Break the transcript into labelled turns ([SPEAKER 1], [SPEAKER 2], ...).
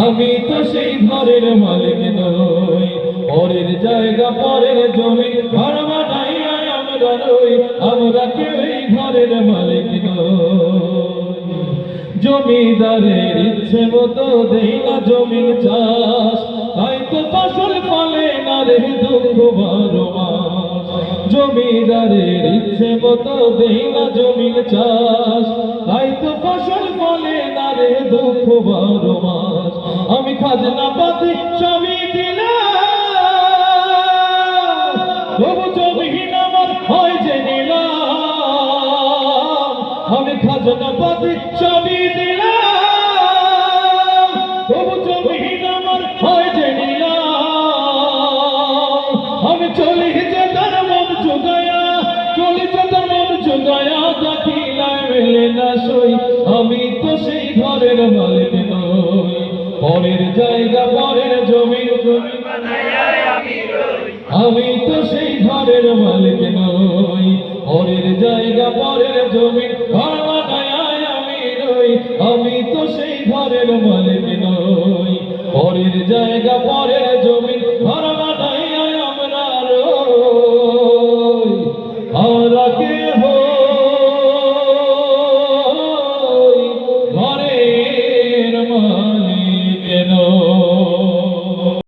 [SPEAKER 1] আমি তো সেই ঘরের মালিক নই, পরের জায়গা পরের জমি ঘর বানাইয়া আমরা রই, আমরা কেউই ঘরের মালিক নই। জমিদারের ইচ্ছে মতো দেই না জমির চাষ, তাই তো ফসল ফলে না রে দুঃখ বারো মাস। জমিদারের ইচ্ছে মতো দেই না জমির চাষ, তাই তো ফসল ফলে না রে দুঃখ বারো মাস। আমি খাজনা পাতি সবই দিলাম, তবু জমিহীন আমার হয় যে নিলাম। আমি খাজনা পাতি সবই দিলাম, তবু জমিহীন আমার হয় যে নিলাম। আমি চলি যে তার মন জোগায়া, চলি যে তার মন জোগায়া, দেখিলায় মেলে না সই। আমি তো সেই ঘরের মালিক নই, পরের জায়গা পরের জমি বানাইয়া আমি রই। আমি তো সেই ঘরের মালিক নই, পরের জায়গা পরের জমি ঘর বানাইয়া আমি রই। আমি তো সেই ঘরের মালিক নই, পরের জায়গা পরের জমি ঘর